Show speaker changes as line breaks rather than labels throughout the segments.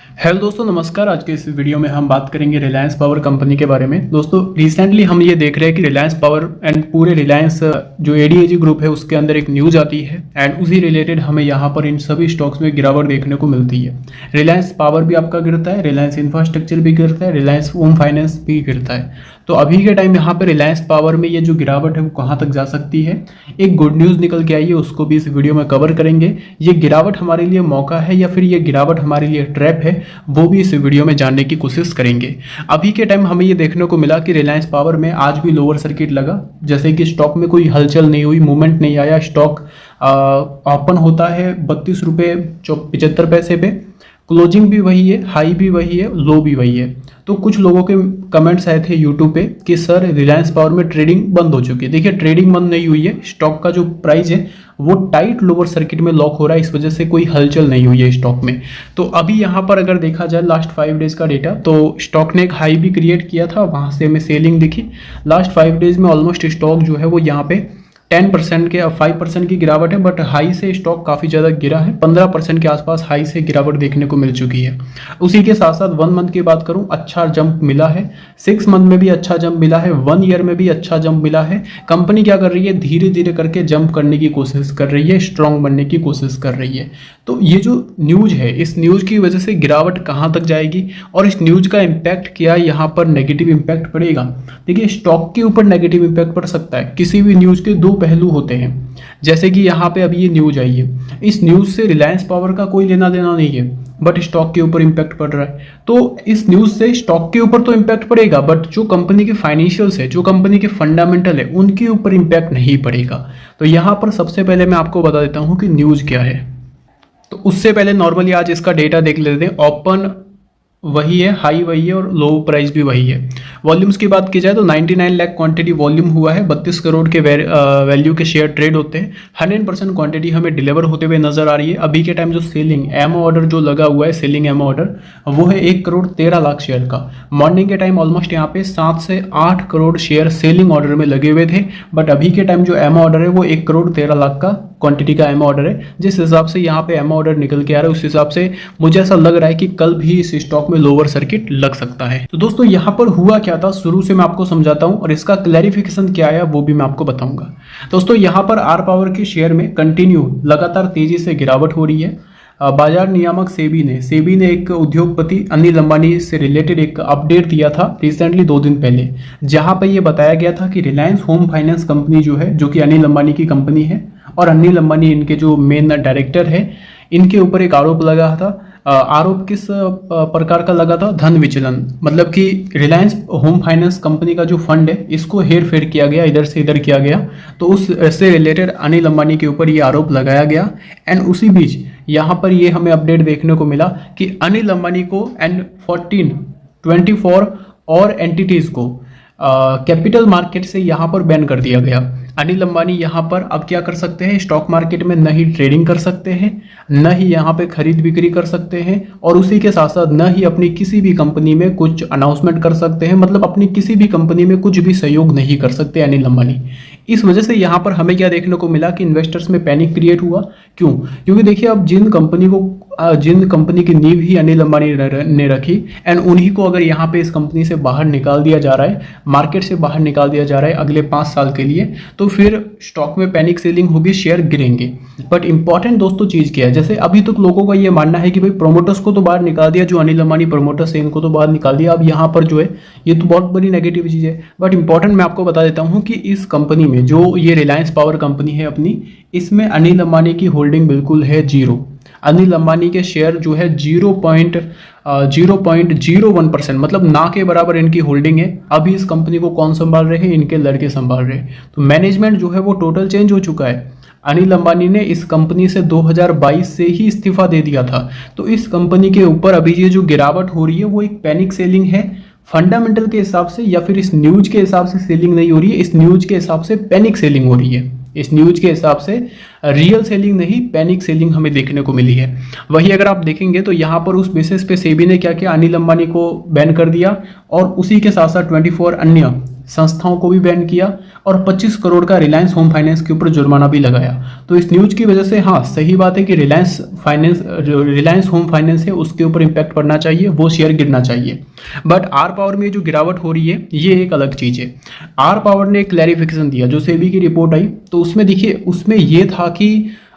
Hello दोस्तों, नमस्कार। आज के इस वीडियो में हम बात करेंगे रिलायंस पावर कंपनी के बारे में। दोस्तों, रिसेंटली हम ये देख रहे हैं कि रिलायंस पावर एंड पूरे रिलायंस जो एडीएजी ग्रुप है उसके अंदर एक न्यूज़ आती है एंड उसी रिलेटेड हमें यहाँ पर इन सभी स्टॉक्स में गिरावट देखने को मिलती है। रिलायंस पावर भी आपका गिरता है, रिलायंस इंफ्रास्ट्रक्चर भी गिरता है, रिलायंस होम फाइनेंस भी गिरता है। तो अभी के टाइम यहाँ पर रिलायंस पावर में ये जो गिरावट है वो कहाँ तक जा सकती है, एक गुड न्यूज़ निकल के आई है, उसको भी इस वीडियो में कवर करेंगे। ये गिरावट हमारे लिए मौका है या फिर ये गिरावट हमारे लिए ट्रैप है, वो भी इस वीडियो में जानने की कोशिश करेंगे। अभी के टाइम हमें ये देखने को मिला कि रिलायंस पावर में आज भी लोअर सर्किट लगा, जैसे कि स्टॉक में कोई हलचल नहीं हुई, मूवमेंट नहीं आया। स्टॉक ओपन होता है 32 रुपये 75 पैसे पे, क्लोजिंग भी वही है, हाई भी वही है, लो भी वही है। तो कुछ लोगों के कमेंट्स आए थे यूट्यूब पे कि सर रिलायंस पावर में ट्रेडिंग बंद हो चुकी है। देखिए, ट्रेडिंग बंद नहीं हुई है, स्टॉक का जो प्राइस है वो टाइट लोअर सर्किट में लॉक हो रहा है, इस वजह से कोई हलचल नहीं हुई है स्टॉक में। तो अभी यहाँ पर अगर देखा जाए लास्ट 5 डेज का डेटा, तो स्टॉक ने एक हाई भी क्रिएट किया था, वहाँ से हमें सेलिंग दिखी। लास्ट 5 डेज में ऑलमोस्ट स्टॉक जो है वो यहाँ पे 10% के 5% की गिरावट है, बट हाई से स्टॉक काफ़ी ज़्यादा गिरा है। 15% के आसपास हाई से गिरावट देखने को मिल चुकी है। उसी के साथ साथ 1 मंथ की बात करूं, अच्छा जंप मिला है, 6 मंथ में भी अच्छा जंप मिला है, 1 ईयर में भी अच्छा जंप मिला है। कंपनी क्या कर रही है, धीरे धीरे करके जंप करने की कोशिश कर रही है, स्ट्रॉन्ग बनने की कोशिश कर रही है। तो ये जो न्यूज़ है, इस न्यूज़ की वजह से गिरावट कहाँ तक जाएगी और इस न्यूज़ का इम्पैक्ट क्या यहाँ पर नेगेटिव इम्पैक्ट पड़ेगा। देखिए, स्टॉक के ऊपर नेगेटिव इम्पैक्ट पड़ सकता है। किसी भी न्यूज़ के दो पहलू होते हैं, जैसे कि यहाँ पे अभी ये न्यूज़ आई है, इस न्यूज़ से रिलायंस पावर का कोई लेना देना नहीं है, बट स्टॉक के ऊपर इम्पैक्ट पड़ रहा है। तो इस न्यूज़ से स्टॉक के ऊपर तो इम्पैक्ट पड़ेगा, बट जो कंपनी के फाइनेंशियल्स है, जो कंपनी के फंडामेंटल है, उनके ऊपर इम्पैक्ट नहीं पड़ेगा। तो यहाँ पर सबसे पहले मैं आपको बता देता हूँ कि न्यूज़ क्या है। तो उससे पहले नॉर्मली आज इसका डेटा देख लेते हैं। ओपन वही है, हाई वही है और लो प्राइस भी वही है। वॉल्यूम्स की बात की जाए तो 99 लाख क्वांटिटी वॉल्यूम हुआ है, 32 करोड़ के वैल्यू के शेयर ट्रेड होते हैं। 100% क्वांटिटी हमें डिलीवर होते हुए नजर आ रही है। अभी के टाइम जो सेलिंग एमओ ऑर्डर जो लगा हुआ है, सेलिंग एमओ ऑर्डर, वो है 1 करोड़ 13 लाख शेयर का। मॉर्निंग के टाइम ऑलमोस्ट यहाँ पे 7 से 8 करोड़ शेयर सेलिंग ऑर्डर में लगे हुए थे, बट अभी के टाइम जो एमओ ऑर्डर है वो 1 करोड़ 13 लाख का क्वांटिटी का एमओ ऑर्डर है। जिस हिसाब से यहाँ पे एमओ ऑर्डर निकल के आ रहा है, उस हिसाब से मुझे ऐसा लग रहा है कि कल भी इस स्टॉक में लोअर सर्किट लग सकता है। तो दोस्तों, यहाँ पर हुआ क्या था शुरू से मैं आपको समझाता हूँ और इसका क्लैरिफिकेशन क्या आया वो भी मैं आपको बताऊंगा। दोस्तों, यहाँ पर आर पावर के शेयर में कंटिन्यू लगातार तेजी से गिरावट हो रही है। बाजार नियामक सेबी ने एक उद्योगपति अनिल अंबानी से रिलेटेड एक अपडेट दिया था रिसेंटली 2 दिन पहले, जहां पर यह बताया गया था कि रिलायंस होम फाइनेंस कंपनी जो है, जो कि अनिल अंबानी की कंपनी है और अनिल अंबानी इनके जो मेन डायरेक्टर है, इनके ऊपर एक आरोप लगा था। आरोप किस प्रकार का लगा था? धन विचलन, मतलब कि रिलायंस होम फाइनेंस कंपनी का जो फंड है इसको हेर फेर किया गया, इधर से इधर किया गया। तो उससे रिलेटेड अनिल अंबानी के ऊपर ये आरोप लगाया गया। एंड उसी बीच यहाँ पर ये हमें अपडेट देखने को मिला कि अनिल अंबानी को एंड 24 और एंटिटीज को कैपिटल मार्केट से यहाँ पर बैन कर दिया गया। अनिल अंबानी यहाँ पर अब क्या कर सकते हैं, स्टॉक मार्केट में न ही ट्रेडिंग कर सकते हैं, न ही यहाँ पे खरीद बिक्री कर सकते हैं, और उसी के साथ साथ न ही अपनी किसी भी कंपनी में कुछ अनाउंसमेंट कर सकते हैं, मतलब अपनी किसी भी कंपनी में कुछ भी सहयोग नहीं कर सकते अनिल अंबानी। इस वजह से यहाँ पर हमें क्या देखने को मिला कि इन्वेस्टर्स में पैनिक क्रिएट हुआ। क्यों? क्योंकि देखिए, अब जिन कंपनी की नींव ही अनिल अंबानी ने रखी एंड उन्हीं को अगर यहाँ पे इस कंपनी से बाहर निकाल दिया जा रहा है, मार्केट से बाहर निकाल दिया जा रहा है अगले 5 साल के लिए, तो फिर स्टॉक में पैनिक सेलिंग होगी, शेयर गिरेंगे। बट इंपॉर्टेंट दोस्तों चीज़ क्या है, जैसे अभी तक लोगों का ये मानना है कि भाई प्रोमोटर्स को तो बाहर निकाल दिया, जो अनिल अंबानी प्रोमोटर्स है इनको तो बाहर निकाल दिया, अब यहाँ पर जो है ये तो बहुत बड़ी नेगेटिव चीज़ है। बट इंपॉर्टेंट मैं आपको बता देता हूँ कि इस कंपनी में जो ये रिलायंस पावर कंपनी है अपनी, इसमें अनिल अंबानी की होल्डिंग बिल्कुल है 0। अनिल अंबानी के शेयर जो है 0.01%, मतलब ना के बराबर इनकी होल्डिंग है। अभी इस कंपनी को कौन संभाल रहे हैं? इनके लड़के संभाल रहे हैं। तो मैनेजमेंट जो है वो टोटल चेंज हो चुका है। अनिल अंबानी ने इस कंपनी से 2022 से ही इस्तीफा दे दिया था। तो इस कंपनी के ऊपर अभी ये जो गिरावट हो रही है वो एक पैनिक सेलिंग है फंडामेंटल के हिसाब से, या फिर इस न्यूज के हिसाब से सेलिंग नहीं हो रही है, इस न्यूज के हिसाब से पैनिक सेलिंग हो रही है। इस न्यूज के हिसाब से रियल सेलिंग नहीं, पैनिक सेलिंग हमें देखने को मिली है। वही अगर आप देखेंगे तो यहाँ पर उस बेसिस पे सेबी ने क्या किया, अनिल अंबानी को बैन कर दिया और उसी के साथ साथ 24 अन्य संस्थाओं को भी बैन किया और 25 करोड़ का रिलायंस होम फाइनेंस के ऊपर जुर्माना भी लगाया। तो इस न्यूज की वजह से हाँ सही बात है कि रिलायंस होम फाइनेंस है उसके ऊपर इम्पैक्ट पड़ना चाहिए, वो शेयर गिरना चाहिए। बट आर पावर में जो गिरावट हो रही है ये एक अलग चीज़ है। आर पावर ने एक क्लैरिफिकेशन दिया, जो सेबी की रिपोर्ट आई तो उसमें देखिए उसमें ये था कि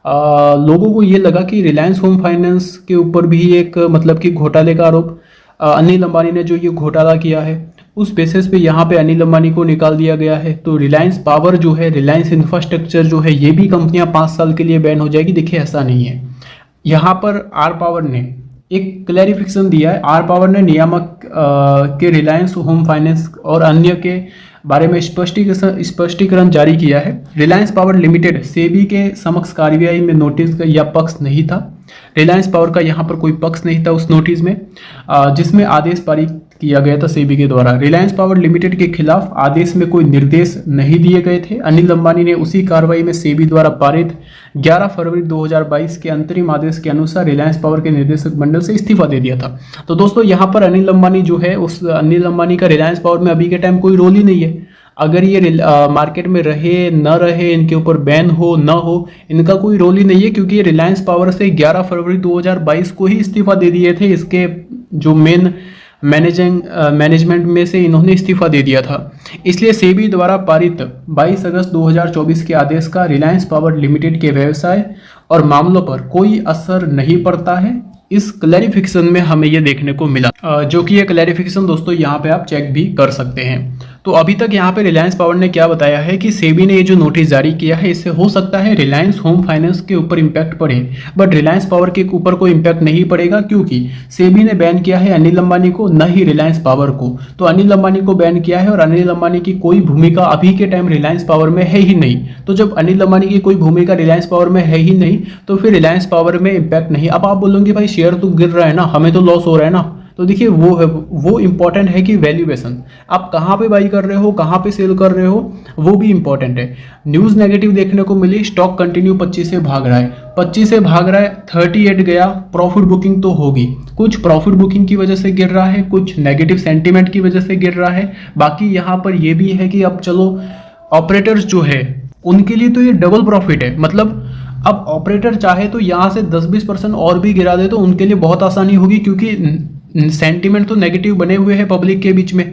लोगों को ये लगा कि रिलायंस होम फाइनेंस के ऊपर भी एक मतलब कि घोटाले का आरोप, अनिल अंबानी ने जो ये घोटाला किया है उस बेसिस पे यहाँ पे अनिल अंबानी को निकाल दिया गया है। तो रिलायंस पावर जो है, रिलायंस इंफ्रास्ट्रक्चर जो है, ये भी कंपनियां 5 साल के लिए बैन हो जाएगी। देखिए ऐसा नहीं है, यहाँ पर आर पावर ने एक क्लैरिफिकेशन दिया है। आर पावर ने नियामक के रिलायंस होम फाइनेंस और अन्य के बारे में स्पष्टीकरण जारी किया है। रिलायंस पावर लिमिटेड सेबी के समक्ष कार्रवाई में नोटिस या पक्ष नहीं था। रिलायंस पावर का यहाँ पर कोई पक्ष नहीं था उस नोटिस में, जिसमें आदेश पारित किया गया था सेबी के द्वारा। रिलायंस पावर लिमिटेड के खिलाफ आदेश में कोई निर्देश नहीं दिए गए थे। अनिल अंबानी ने उसी कार्रवाई में सेबी द्वारा पारित 11 फरवरी 2022 के अंतरिम आदेश के अनुसार रिलायंस पावर के निदेशक मंडल से इस्तीफा दे दिया था। तो दोस्तों यहाँ पर अनिल अंबानी जो है, उस अनिल अंबानी का रिलायंस पावर में अभी के टाइम कोई रोल ही नहीं है। अगर ये मार्केट में रहे न रहे, इनके ऊपर बैन हो न हो, इनका कोई रोल ही नहीं है, क्योंकि ये रिलायंस पावर से 11 फरवरी 2022 को ही इस्तीफा दे दिए थे। इसके जो मेन मैनेजमेंट में से इन्होंने इस्तीफा दे दिया था। इसलिए सेबी द्वारा पारित 22 अगस्त 2024 के आदेश का रिलायंस पावर लिमिटेड के व्यवसाय और मामलों पर कोई असर नहीं पड़ता है। इस क्लैरिफिकेशन में हमें ये देखने को मिला, जो कि ये क्लैरिफिकेशन दोस्तों यहाँ पे आप चेक भी कर सकते हैं। तो अभी तक यहाँ पे रिलायंस पावर ने क्या बताया है कि सेबी ने ये जो नोटिस जारी किया है इससे हो सकता है रिलायंस होम फाइनेंस के ऊपर इम्पैक्ट पड़े, बट रिलायंस पावर के ऊपर कोई इम्पैक्ट नहीं पड़ेगा, क्योंकि सेबी ने बैन किया है अनिल अंबानी को, न ही रिलायंस पावर को। तो अनिल अंबानी को बैन किया है और अनिल अंबानी की कोई भूमिका अभी के टाइम रिलायंस पावर में है ही नहीं। तो जब अनिल अंबानी की कोई भूमिका रिलायंस पावर में है ही नहीं तो फिर रिलायंस पावर में इम्पैक्ट नहीं। अब आप बोलोगे भाई शेयर तो गिर रहा है ना, हमें तो लॉस हो रहा है ना। तो देखिए वो इंपॉर्टेंट है कि वैल्यूएशन, आप कहाँ पे बाई कर रहे हो, कहाँ पे सेल कर रहे हो, वो भी इंपॉर्टेंट है। न्यूज़ नेगेटिव देखने को मिली, स्टॉक कंटिन्यू 25 से भाग रहा है, 25 से भाग रहा है, 38 गया, प्रॉफिट बुकिंग तो होगी। कुछ प्रॉफिट बुकिंग की वजह से गिर रहा है, कुछ नेगेटिव सेंटीमेंट की वजह से गिर रहा है। बाकी यहाँ पर ये भी है कि अब चलो ऑपरेटर्स जो है उनके लिए तो ये डबल प्रॉफिट है। मतलब अब ऑपरेटर चाहे तो यहाँ से 10-20% और भी गिरा दे तो उनके लिए बहुत आसानी होगी, क्योंकि सेंटीमेंट तो नेगेटिव बने हुए हैं पब्लिक के बीच में।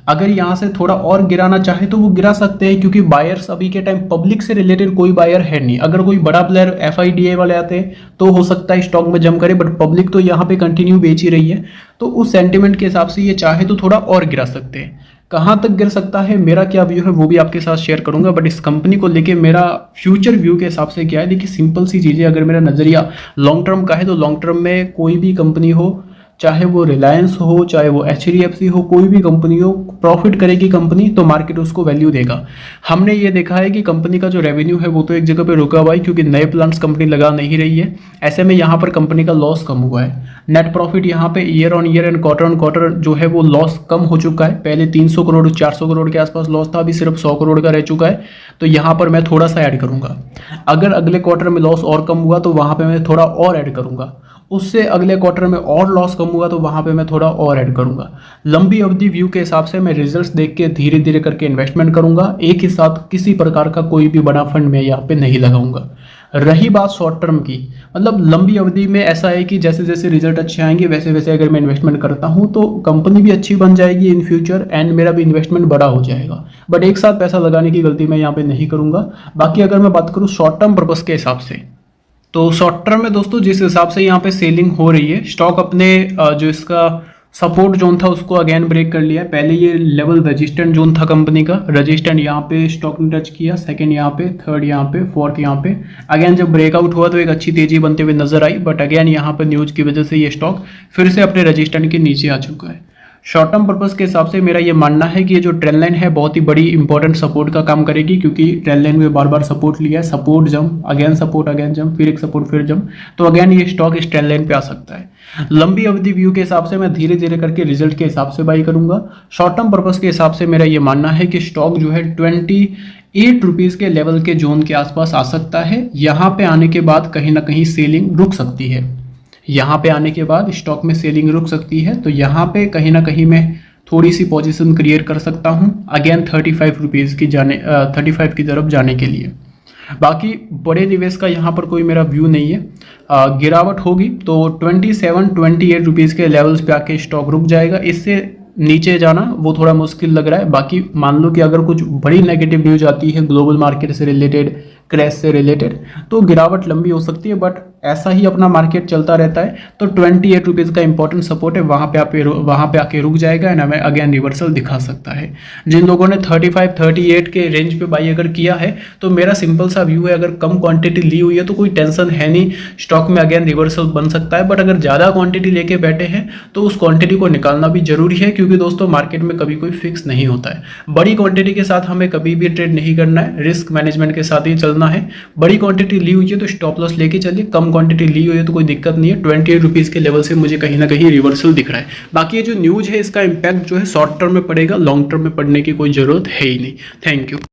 अगर यहाँ से थोड़ा और गिराना चाहे तो वो गिरा सकते हैं, क्योंकि बायर्स अभी के टाइम पब्लिक से रिलेटेड कोई बायर है नहीं। अगर कोई बड़ा प्लेयर FIDA वाले आते हैं तो हो सकता है स्टॉक में जम करे, बट पब्लिक तो यहाँ पे कंटिन्यू बेच ही रही है। तो उस सेंटीमेंट के हिसाब से ये चाहे तो थोड़ा और गिरा सकते हैं। कहाँ तक गिर सकता है, मेरा क्या व्यू है वो भी आपके साथ शेयर करूंगा, बट इस कंपनी को लेके मेरा फ्यूचर व्यू के हिसाब से क्या है, देखिए सिंपल सी चीज़ें, अगर मेरा नज़रिया लॉन्ग टर्म का है तो लॉन्ग टर्म में कोई भी कंपनी हो, चाहे वो रिलायंस हो, चाहे वो HDFC हो, कोई भी कंपनी हो, प्रॉफिट करेगी कंपनी तो मार्केट उसको वैल्यू देगा। हमने ये देखा है कि कंपनी का जो रेवेन्यू है वो तो एक जगह पे रुका हुआ है, क्योंकि नए प्लांट्स कंपनी लगा नहीं रही है। ऐसे में यहाँ पर कंपनी का लॉस कम हुआ है। नेट प्रॉफिट यहाँ पे year on year and quarter on quarter जो है वो लॉस कम हो चुका है। पहले 300 करोड़ 400 करोड़ के आसपास लॉस था, अभी सिर्फ 100 करोड़ का रह चुका है। तो यहाँ पर मैं थोड़ा सा ऐड करूँगा। अगर अगले क्वार्टर में लॉस और कम हुआ तो वहाँ पर मैं थोड़ा और ऐड करूँगा। उससे अगले क्वार्टर में और लॉस कम हुआ तो वहाँ पे मैं थोड़ा और ऐड करूँगा। लंबी अवधि व्यू के हिसाब से मैं रिजल्ट्स देख के धीरे धीरे करके इन्वेस्टमेंट करूँगा। एक ही साथ किसी प्रकार का कोई भी बड़ा फंड मैं यहाँ पे नहीं लगाऊंगा। रही बात शॉर्ट टर्म की, मतलब लंबी अवधि में ऐसा है कि जैसे जैसे रिजल्ट अच्छे आएंगे वैसे वैसे अगर मैं इन्वेस्टमेंट करता हूँ तो कंपनी भी अच्छी बन जाएगी इन फ्यूचर एंड मेरा भी इन्वेस्टमेंट बड़ा हो जाएगा। बट एक साथ पैसा लगाने की गलती मैं यहाँ पे नहीं करूँगा। बाकी अगर मैं बात करूँ शॉर्ट टर्म पर्पज़ के हिसाब से, तो शॉर्ट टर्म में दोस्तों जिस हिसाब से यहाँ पे सेलिंग हो रही है, स्टॉक अपने जो इसका सपोर्ट जोन था उसको अगेन ब्रेक कर लिया है। पहले ये लेवल रेजिस्टेंट जोन था कंपनी का, रेजिस्टेंट यहाँ पे स्टॉक ने टच किया, सेकंड यहाँ पे, थर्ड यहाँ पे, फोर्थ यहाँ पे। अगेन जब ब्रेकआउट हुआ तो एक अच्छी तेजी बनते हुए नजर आई, बट अगेन यहाँ पे न्यूज की वजह से ये स्टॉक फिर से अपने रेजिस्टेंट के नीचे आ चुका है। शॉर्ट टर्म पर्पस के हिसाब से मेरा ये मानना है कि ये जो ट्रेंड लाइन है बहुत ही बड़ी इंपॉर्टेंट सपोर्ट का काम करेगी, क्योंकि ट्रेंड लाइन में बार बार सपोर्ट लिया है, support jump, again support, again jump, फिर एक सपोर्ट, फिर जंप। तो अगेन ये स्टॉक इस ट्रेंड लाइन पे आ सकता है। लंबी अवधि व्यू के हिसाब से मैं धीरे धीरे करके रिजल्ट के हिसाब से बाई करूंगा। शॉर्ट टर्म पर्पस के हिसाब से मेरा ये मानना है कि स्टॉक जो है 28 रुपीज़ के लेवल के जोन के आसपास आ सकता है। यहाँ पे आने के बाद कहीं ना कहीं सेलिंग रुक सकती है। यहाँ पे आने के बाद स्टॉक में सेलिंग रुक सकती है, तो यहाँ पे कहीं ना कहीं मैं थोड़ी सी पोजीशन क्रिएट कर सकता हूं अगेन 35 रुपीज़ की 35 की तरफ जाने के लिए। बाकी बड़े निवेश का यहाँ पर कोई मेरा व्यू नहीं है। गिरावट होगी तो 27-28 रुपीज़ के लेवल्स पे आके स्टॉक रुक जाएगा, इससे नीचे जाना वो थोड़ा मुश्किल लग रहा है। बाकी मान लो कि अगर कुछ बड़ी नेगेटिव न्यूज आती है ग्लोबल मार्केट से रिलेटेड, क्रैश से रिलेटेड, तो गिरावट लंबी हो सकती है, बट ऐसा ही अपना मार्केट चलता रहता है। तो 28 रुपीज़ का इंपॉर्टेंट सपोर्ट है, वहाँ पे आके रुक जाएगा एंड हमें अगेन रिवर्सल दिखा सकता है। जिन लोगों ने 35-38 के रेंज पे बाई अगर किया है तो मेरा सिंपल सा व्यू है, अगर कम क्वांटिटी ली हुई है तो कोई टेंशन है नहीं, स्टॉक में अगेन रिवर्सल बन सकता है। बट अगर ज़्यादा क्वांटिटी लेके बैठे हैं तो उस क्वांटिटी को निकालना भी जरूरी है, क्योंकि दोस्तों मार्केट में कभी कोई फिक्स नहीं होता है। बड़ी क्वांटिटी के साथ हमें कभी भी ट्रेड नहीं करना है, रिस्क मैनेजमेंट के साथ ही चलना है। बड़ी क्वांटिटी ली हुई है तो स्टॉप लॉस लेके चलिए, कम क्वांटिटी ली हुई है तो कोई दिक्कत नहीं है। 28 रुपीज़ के लेवल से मुझे कहीं ना कहीं रिवर्सल दिख रहा है। बाकी ये जो न्यूज़ है इसका इम्पैक्ट जो है शॉर्ट टर्म में पड़ेगा, लॉन्ग टर्म में पड़ने की कोई ज़रूरत है ही नहीं। Thank you.